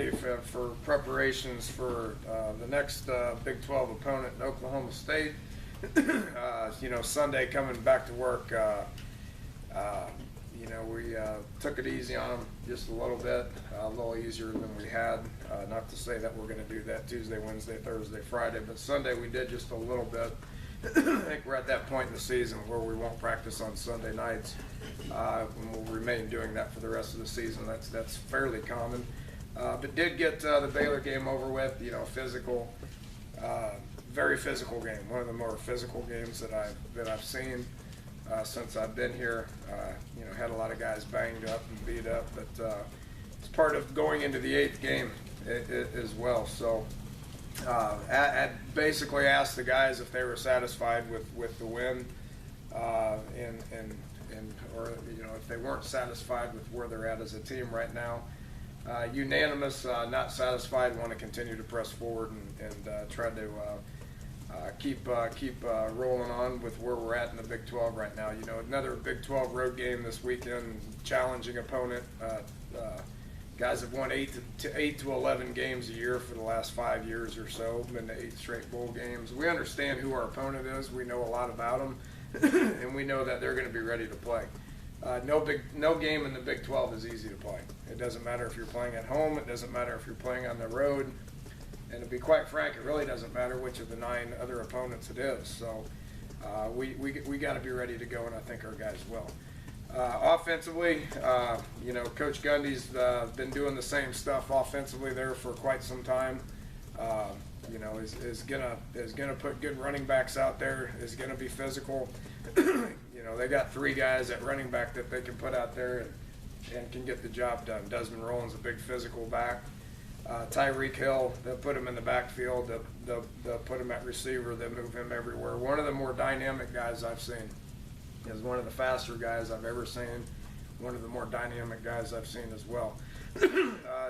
ready for preparations for the next Big 12 opponent in Oklahoma State. Sunday coming back to work, we took it easy on them just a little bit, a little easier than we had. Not to say that we're going to do that Tuesday, Wednesday, Thursday, Friday, but Sunday we did just a little bit. I think we're at that point in the season where we won't practice on Sunday nights, and we'll remain doing that for the rest of the season. That's fairly common, but did get the Baylor game over with. Physical, very physical game. One of the more physical games that I've seen since I've been here. Had a lot of guys banged up and beat up, but it's part of going into the 8th game as well. So. I basically asked the guys if they were satisfied with the win, or if they weren't satisfied with where they're at as a team right now. Unanimous, not satisfied, want to continue to press forward and try to keep rolling on with where we're at in the Big 12 right now. Another Big 12 road game this weekend, challenging opponent. Guys have won 8 to 11 games a year for the last 5 years or so, been to 8 straight bowl games. We understand who our opponent is. We know a lot about them, and we know that they're going to be ready to play. No game in the Big 12 is easy to play. It doesn't matter if you're playing at home. It doesn't matter if you're playing on the road. And to be quite frank, it really doesn't matter which of the 9 other opponents it is. So we got to be ready to go, and I think our guys will. Offensively, Coach Gundy's been doing the same stuff offensively there for quite some time. Is gonna put good running backs out there. Is gonna be physical. They got 3 guys at running back that they can put out there and can get the job done. Desmond Rowland's a big physical back. Tyreek Hill, they'll put him in the backfield. They'll put him at receiver. They'll move him everywhere. One of the more dynamic guys I've seen. Is one of the faster guys I've ever seen, one of the more dynamic guys I've seen as well.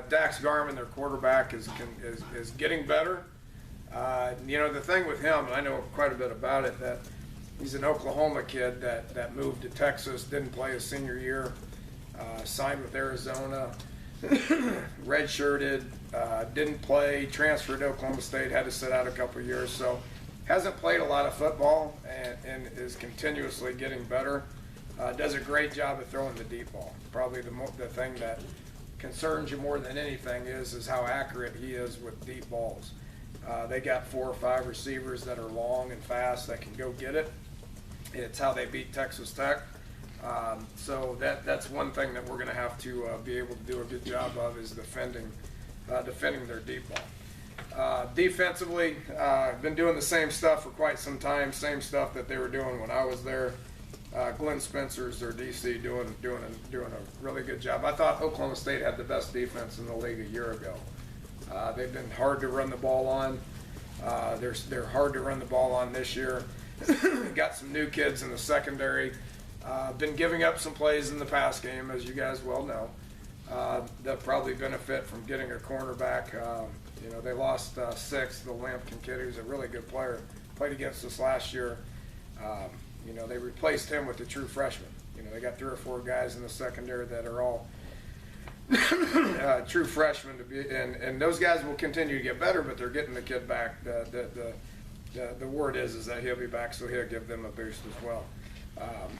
Dax Garman, their quarterback, is getting better. The thing with him, and I know quite a bit about it, that he's an Oklahoma kid that moved to Texas, didn't play his senior year, signed with Arizona, redshirted, didn't play, transferred to Oklahoma State, had to sit out a couple of years. So hasn't played a lot of football and is continuously getting better. Does a great job of throwing the deep ball. Probably the thing that concerns you more than anything is how accurate he is with deep balls. They got 4 or 5 receivers that are long and fast that can go get it. It's how they beat Texas Tech. So that's one thing that we're going to have to be able to do a good job of is defending their deep ball. Defensively, been doing the same stuff for quite some time, same stuff that they were doing when I was there. Glenn Spencer's their DC doing a really good job. I thought Oklahoma State had the best defense in the league a year ago. They've been hard to run the ball on. They're hard to run the ball on this year. Got some new kids in the secondary. Been giving up some plays in the pass game, as you guys well know. They'll probably benefit from getting a cornerback. They lost 6, the Lampkin kid, who's a really good player, played against us last year. They replaced him with a true freshman. They got 3 or 4 guys in the secondary that are all true freshmen to be, and those guys will continue to get better, but they're getting the kid back. The word is that he'll be back, so he'll give them a boost as well.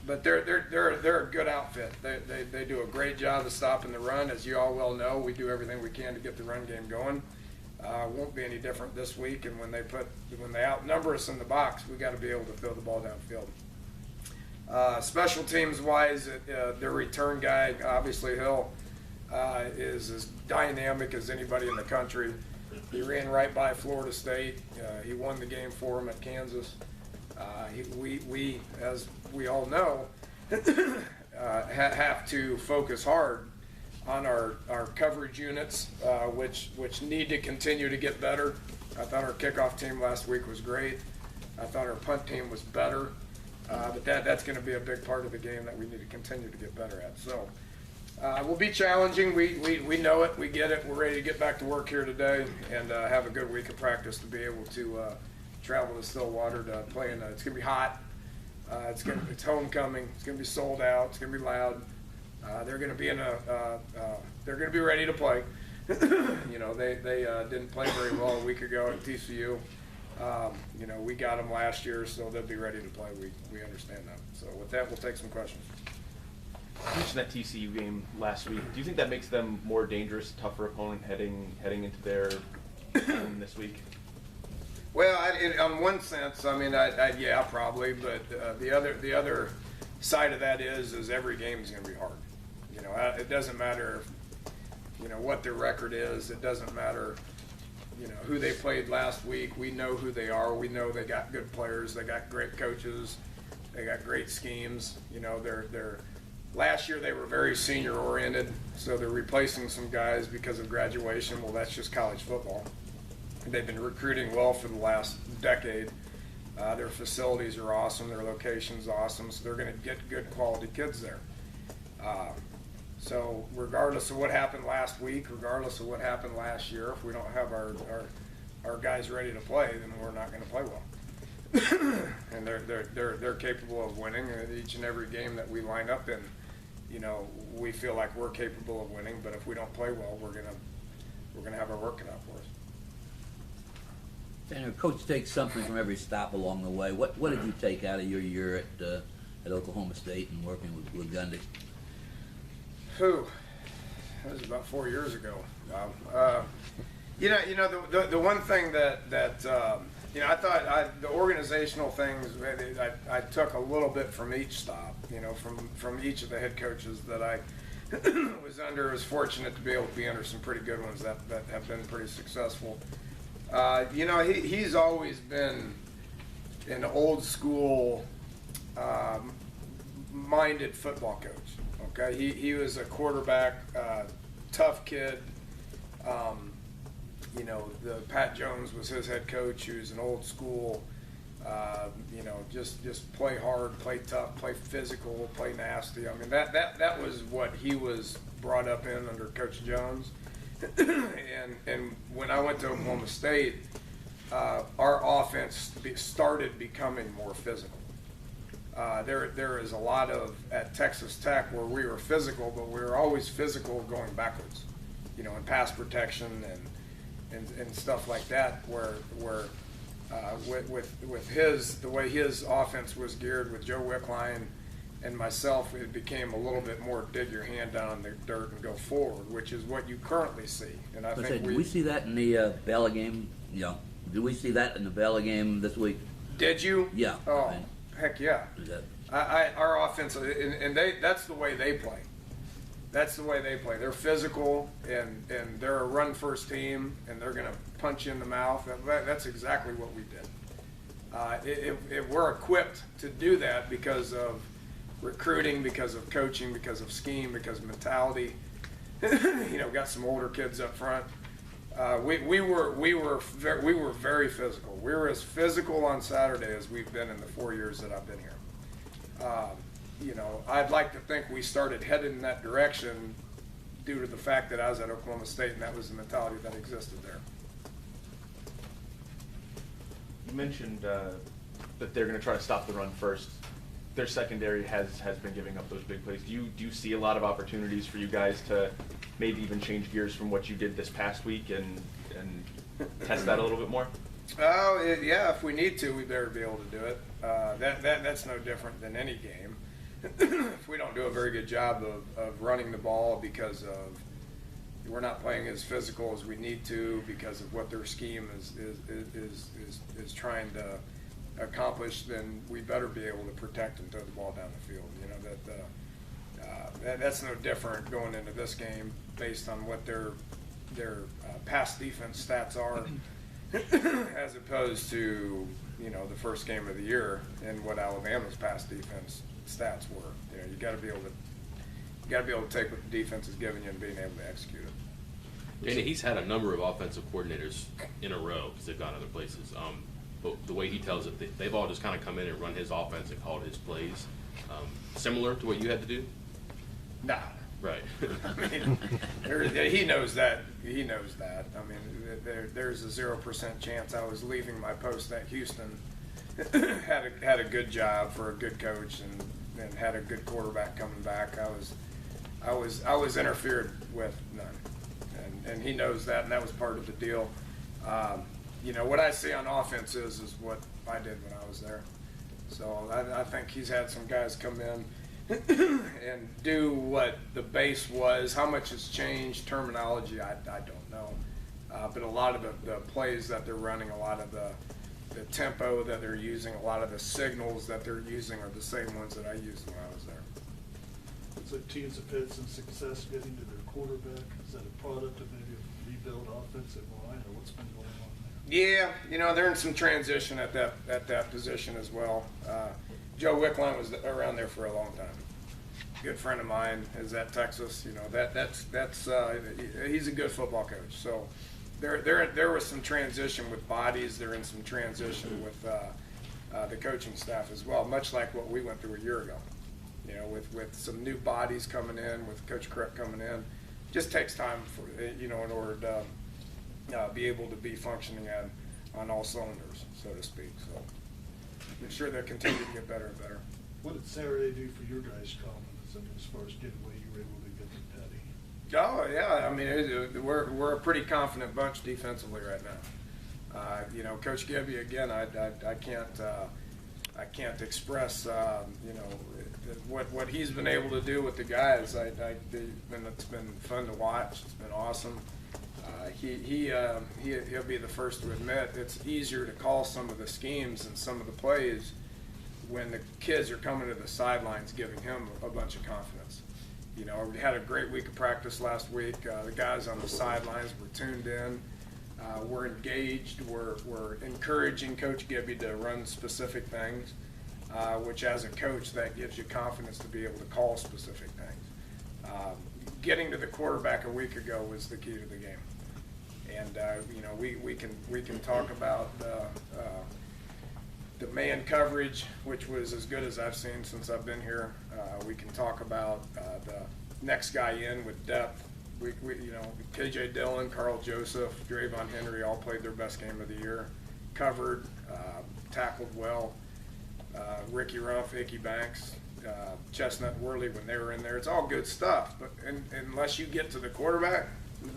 But they're a good outfit. They do a great job of stopping the run. As you all well know, we do everything we can to get the run game going. Won't be any different this week, and when they outnumber us in the box, we got to be able to throw the ball downfield. Special teams wise, their return guy, obviously Hill, is as dynamic as anybody in the country. He ran right by Florida State. He won the game for him at Kansas. We, as we all know, have to focus hard on our coverage units, which need to continue to get better. I thought our kickoff team last week was great. I thought our punt team was better. But that's going to be a big part of the game that we need to continue to get better at. So we'll be challenging. We know it. We get it. We're ready to get back to work here today and have a good week of practice to be able to travel to Stillwater to play in. It's going to be hot. It's homecoming. It's going to be sold out. It's going to be loud. They're going to be ready to play. You know, they didn't play very well a week ago at TCU. You know, we got them last year, so they'll be ready to play. We understand that. So with that, we'll take some questions. You mentioned that TCU game last week. Do you think that makes them more dangerous, tougher opponent heading into their game this week? Well, in one sense, I mean, yeah, probably. But the other side of that is every game is going to be hard. You know, it doesn't matter, you know, what their record is. It doesn't matter, you know, who they played last week. We know who they are. We know they got good players. They got great coaches. They got great schemes. You know, they're last year they were very senior oriented, so they're replacing some guys because of graduation. Well, that's just college football. They've been recruiting well for the last decade. Their facilities are awesome. Their location's awesome. So they're going to get good quality kids there. So regardless of what happened last week, regardless of what happened last year, if we don't have our guys ready to play, then we're not going to play well. And they're capable of winning. Each and every game that we line up in, you know, we feel like we're capable of winning. But if we don't play well, we're gonna have our work cut out for us. And Coach takes something from every stop along the way. What did you take out of your year at Oklahoma State and working with Gundy? Whew, that was about 4 years ago. You know, the one thing that you know, I thought the organizational things I took a little bit from each stop. You know, from each of the head coaches that I was under. I was fortunate to be able to be under some pretty good ones that have been pretty successful. You know, he's always been an old school minded football coach. Okay, he was a quarterback, tough kid. You know, Pat Jones was his head coach. He was an old school. You know, just play hard, play tough, play physical, play nasty. I mean, that was what he was brought up in under Coach Jones. And when I went to Oklahoma State, our offense started becoming more physical. There is a lot of at Texas Tech where we were physical, but we were always physical going backwards. You know, in pass protection and stuff like that. Where with the way his offense was geared with Joe Wickline and myself, it became a little bit more dig your hand down in the dirt and go forward, which is what you currently see. And I think did we see that in the Bella game? Yeah. Did we see that in the Bella game this week? Did you? Yeah. Oh, heck yeah. Our offense, and that's the way they play. That's the way they play. They're physical, and they're a run-first team, and they're going to punch you in the mouth. That's exactly what we did. We're equipped to do that because of recruiting, because of coaching, because of scheme, because of mentality. You know, got some older kids up front. We were very physical. We were as physical on Saturday as we've been in the 4 years that I've been here. You know, I'd like to think we started headed in that direction due to the fact that I was at Oklahoma State, and that was the mentality that existed there. You mentioned that they're going to try to stop the run first. Their secondary has been giving up those big plays. Do you see a lot of opportunities for you guys to maybe even change gears from what you did this past week and test that a little bit more? Oh, yeah, if we need to, we better be able to do it. That's no different than any game. If we don't do a very good job of running the ball because of we're not playing as physical as we need to because of what their scheme is trying to accomplish, then we better be able to protect and throw the ball down the field. You know, that's no different going into this game based on what their pass defense stats are as opposed to, you know, the first game of the year and what Alabama's pass defense stats were. You know, you got to be able to take what the defense is giving you and being able to execute it. Danny, he's had a number of offensive coordinators in a row because they've gone other places. But the way he tells it, they've all just kind of come in and run his offense and called his plays. Similar to what you had to do? Nah. Right. I mean, he knows that. He knows that. I mean, there's a 0% chance I was leaving my post at Houston. had a good job for a good coach and had a good quarterback coming back. I was interfered with none, and he knows that, and that was part of the deal. You know, what I see on offense is what I did when I was there. So I think he's had some guys come in and do what the base was. How much has changed, terminology, I don't know. But a lot of the plays that they're running, a lot of the tempo that they're using, a lot of the signals that they're using are the same ones that I used when I was there. So teams have had some success getting to their quarterback. Is that a product of maybe a rebuild offensive line, or what's been going on there? Yeah, you know, they're in some transition at that position as well. Joe Wickline was around there for a long time. Good friend of mine is at Texas. You know, that's he's a good football coach. So there was some transition with bodies. They're in some transition with the coaching staff as well, much like what we went through a year ago. You know, with some new bodies coming in, with Coach Crick coming in, just takes time for in order to be able to be functioning on all cylinders, so to speak. So I'm sure they'll continue to get better and better. What did Saturday do for your guys' confidence as far as getting away you were able to get the Petty? Oh yeah, I mean we're a pretty confident bunch defensively right now. You know, Coach Gibby again. I can't express what he's been able to do with the guys. It's been fun to watch. It's been awesome. He'll be the first to admit it's easier to call some of the schemes and some of the plays when the kids are coming to the sidelines giving him a bunch of confidence. You know, we had a great week of practice last week. The guys on the sidelines were tuned in. We're engaged. We're encouraging Coach Gibby to run specific things, which as a coach, that gives you confidence to be able to call specific things. Getting to the quarterback a week ago was the key to the game. And you know, we can talk about the man coverage, which was as good as I've seen since I've been here. We can talk about the next guy in with depth. We KJ Dillon, Carl Joseph, Drayvon Henry all played their best game of the year. Covered, tackled well. Ricky Ruff, Icky Banks, Chestnut Worley when they were in there. It's all good stuff, but unless you get to the quarterback,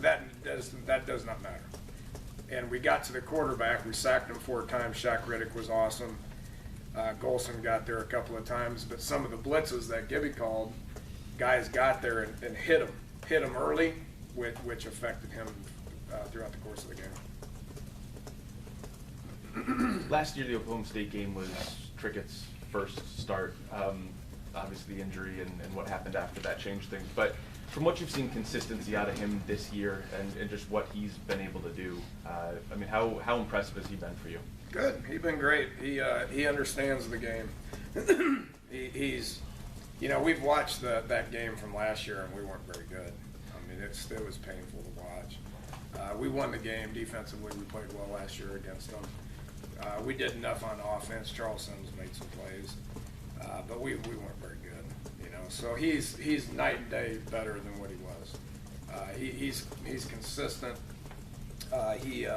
that does not matter. And we got to the quarterback. We sacked him 4 times. Shaq Riddick was awesome. Golson got there a couple of times, but some of the blitzes that Gibby called, guys got there and hit him early, which affected him throughout the course of the game. Last year, the Oklahoma State game was Trickett's first start. Obviously, the injury and what happened after that changed things. But from what you've seen consistency out of him this year and just what he's been able to do, I mean, how impressive has he been for you? Good. He's been great. He understands the game. He's, you know, we've watched that game from last year and we weren't very good. I mean, it was painful to watch. We won the game defensively. We played well last year against them. We did enough on offense. Charles Sims made some plays, but we weren't very good. You know, so he's night and day better than what he was. He's consistent. He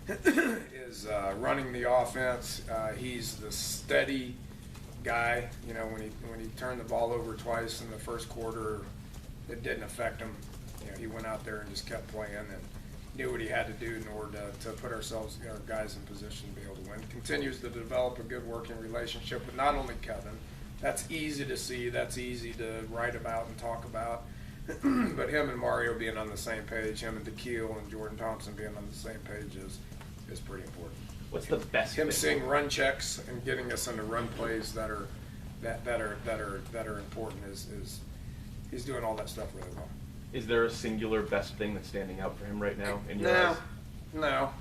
is running the offense. He's the steady guy. You know, when he turned the ball over twice in the first quarter, it didn't affect him. You know, he went out there and just kept playing and knew what he had to do in order to put our guys in position to be able to win. Continues to develop a good working relationship with not only Kevin. That's easy to see. That's easy to write about and talk about. But him and Mario being on the same page, him and DeKeel and Jordan Thompson being on the same page is pretty important. What's the best Him thing? seeing run checks and getting us into run plays that are important is he's doing all that stuff really well. Is there a singular best thing that's standing out for him right now in your eyes? No,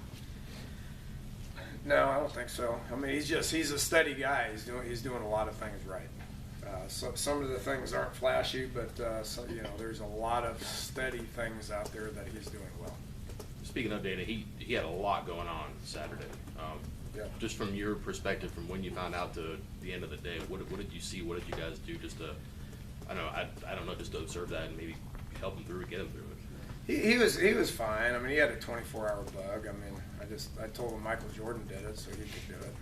I don't think so. I mean, he's a steady guy. He's doing a lot of things right. So some of the things aren't flashy, but you know, there's a lot of steady things out there that he's doing well. Speaking of data, he had a lot going on Saturday. Yeah. Just from your perspective, from when you found out to the end of the day, what did you see? What did you guys do just to, I don't know, just to observe that and maybe help him through, get him through it? He was fine. I mean, he had a 24-hour bug. I mean, I told him Michael Jordan did it, so he could do it.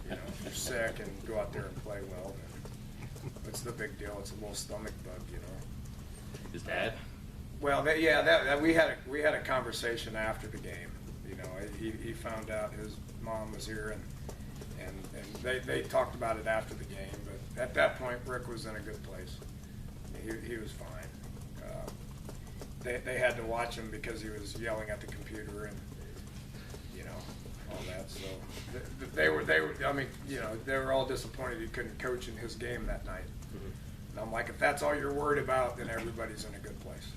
You know, if you're sick and go out there and play well, then it's the big deal. It's a little stomach bug, you know. His dad? Well, we had a conversation after the game. You know, he found out his mom was here, and they talked about it after the game. But at that point, Rick was in a good place. He was fine. They had to watch him because he was yelling at the computer and all that. So they were. I mean, they were all disappointed he couldn't coach in his game that night. Mm-hmm. And I'm like, if that's all you're worried about, then everybody's in a good place.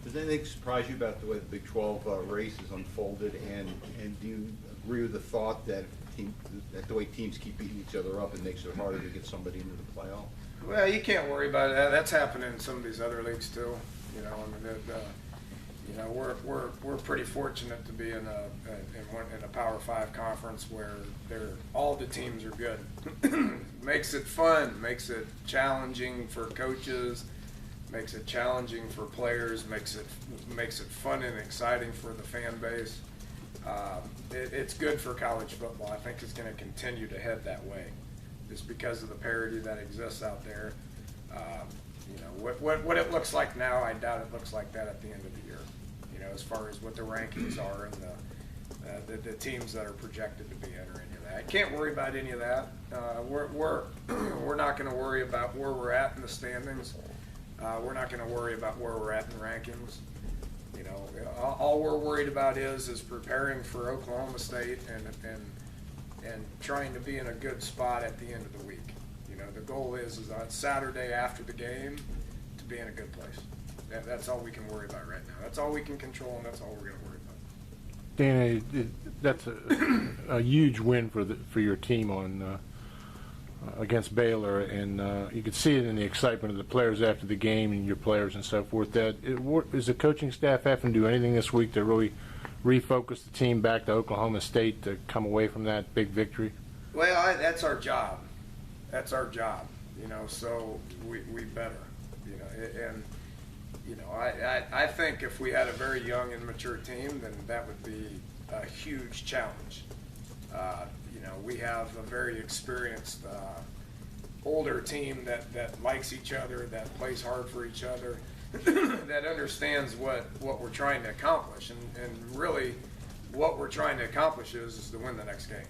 Does anything surprise you about the way the Big 12 race has unfolded, and do you agree with the thought that the way teams keep beating each other up, it makes it harder to get somebody into the playoff? Well, you can't worry about it. That's happening in some of these other leagues too. We're pretty fortunate to be in a Power 5 conference where all the teams are good. Makes it fun, makes it challenging for coaches, makes it challenging for players, makes it fun and exciting for the fan base. It's good for college football. I think it's going to continue to head that way, just because of the parity that exists out there. What it looks like now, I doubt it looks like that at the end of the year. As far as what the rankings are and the teams that are projected to be entering into that, I can't worry about any of that. We're not going to worry about where we're at in the standings. We're not going to worry about where we're at in the rankings. All we're worried about is preparing for Oklahoma State and trying to be in a good spot at the end of the week. The goal is on Saturday after the game to be in a good place. That's all we can worry about right now. That's all we can control, and that's all we're going to worry about. Dana, that's a huge win for your team on against Baylor, and you could see it in the excitement of the players after the game and your players and so forth. Is the coaching staff having to do anything this week to really refocus the team back to Oklahoma State to come away from that big victory? Well, that's our job. That's our job. So we better. I think if we had a very young and mature team, then that would be a huge challenge. We have a very experienced older team that likes each other, that plays hard for each other, that understands what we're trying to accomplish, and really what we're trying to accomplish is to win the next game.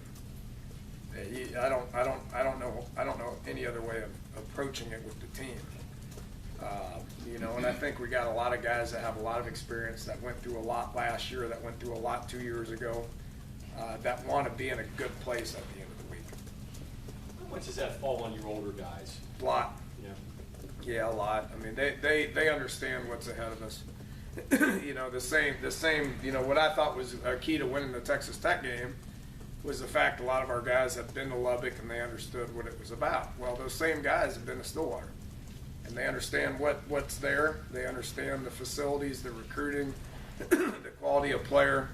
I don't know any other way of approaching it with the team. And I think we got a lot of guys that have a lot of experience, that went through a lot last year, that went through a lot 2 years ago, that want to be in a good place at the end of the week. How much does that fall on your older guys? A lot. Yeah, a lot. I mean, they understand what's ahead of us. The same. What I thought was a key to winning the Texas Tech game was the fact a lot of our guys have been to Lubbock and they understood what it was about. Well, those same guys have been to Stillwater. And they understand what's there. They understand the facilities, the recruiting, the quality of player,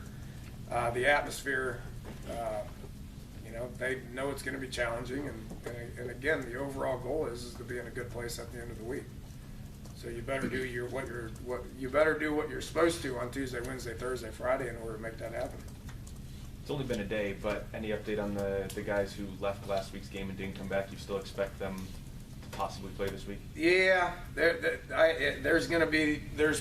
the atmosphere. They know it's going to be challenging. And again, the overall goal is to be in a good place at the end of the week. So you better do what you're supposed to on Tuesday, Wednesday, Thursday, Friday in order to make that happen. It's only been a day, but any update on the guys who left last week's game and didn't come back? You still expect them to possibly play this week? Yeah, there's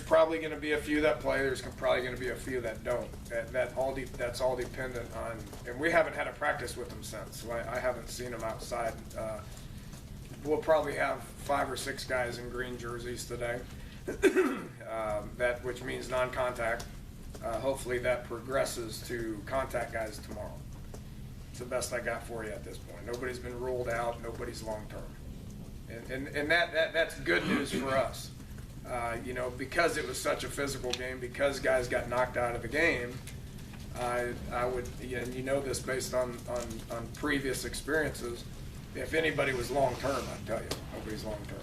probably going to be a few that play. There's probably going to be a few that don't. That's all dependent on. And we haven't had a practice with them since. So I haven't seen them outside. We'll probably have 5 or 6 guys in green jerseys today. Which means non-contact. Hopefully that progresses to contact guys tomorrow. It's the best I got for you at this point. Nobody's been ruled out. Nobody's long-term. And that's good news for us. Because it was such a physical game, because guys got knocked out of the game, I would, and this based on previous experiences, if anybody was long-term, I'd tell you, nobody's long-term.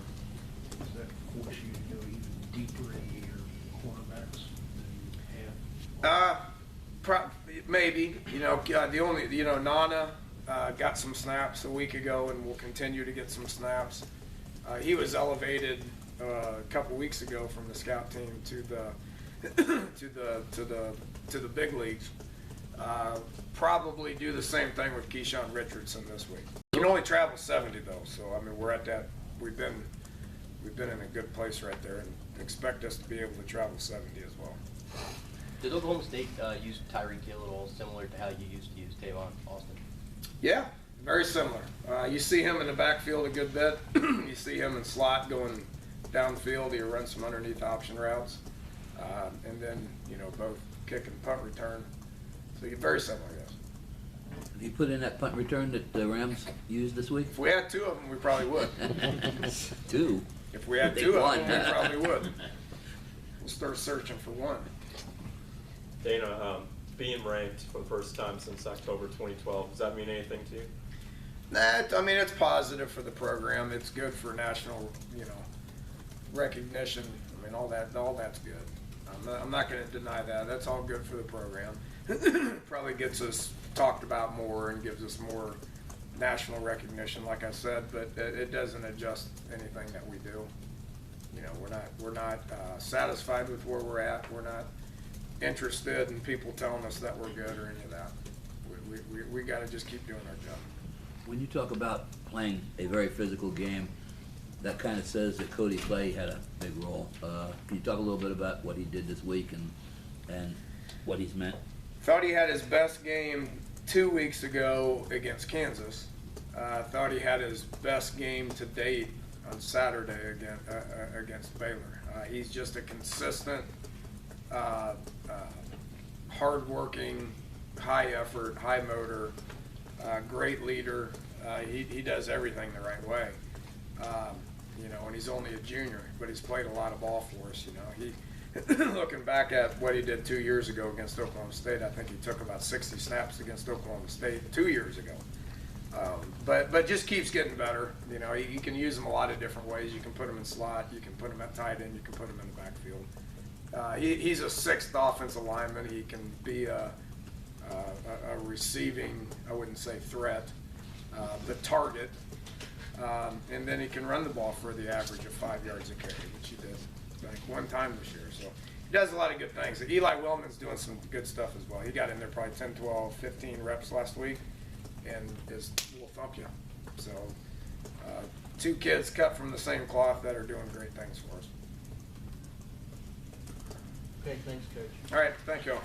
Does that force you to go even deeper into your cornerbacks than you have? Maybe. The only, Nana got some snaps a week ago and will continue to get some snaps. He was elevated a couple weeks ago from the scout team to the big leagues. Probably do the same thing with Keyshawn Richardson this week. He can only travel 70 though, so we're at that. We've been we've been in a good place right there, and expect us to be able to travel 70 as well. Did Oklahoma State use Tyreek Hill at all, similar to how you used to use Tavon Austin? Yeah, very similar. You see him in the backfield a good bit. You see him in slot going downfield. He runs some underneath option routes, and then both kick and punt return. So you're very similar, yes. Have you put in that punt return that the Rams used this week? If we had two of them, we probably would. Two. If we had They two of won. them, we probably would. We'll start searching for one. Dana, being ranked for the first time since October 2012, does that mean anything to you? Nah, I mean, it's positive for the program. It's good for national, recognition. I mean, all that's good. I'm not going to deny that. That's all good for the program. Probably gets us talked about more and gives us more national recognition, like I said, but it doesn't adjust anything that we do. We're not satisfied with where we're at. We're not interested in people telling us that we're good or any of that. We got to just keep doing our job. When you talk about playing a very physical game, that kind of says that Cody Clay had a big role. Can you talk a little bit about what he did this week and what he's meant? Thought he had his best game 2 weeks ago against Kansas. Thought he had his best game to date on Saturday against Baylor. He's just a consistent, hard-working, high-effort, high-motor, great leader. He does everything the right way. And he's only a junior, but he's played a lot of ball for us. He looking back at what he did 2 years ago against Oklahoma State, I think he took about 60 snaps against Oklahoma State 2 years ago. But just keeps getting better. You can use him a lot of different ways. You can put him in slot, you can put him at tight end, you can put him in the backfield. He's a sixth offensive lineman. He can be a receiving, I wouldn't say threat, the target. And then he can run the ball for the average of 5 yards a carry, which he did like one time this year. So he does a lot of good things. Eli Willman's doing some good stuff as well. He got in there probably 10, 12, 15 reps last week and will thump you. So two kids cut from the same cloth that are doing great things for us. Okay, thanks, Coach. All right, thank you all.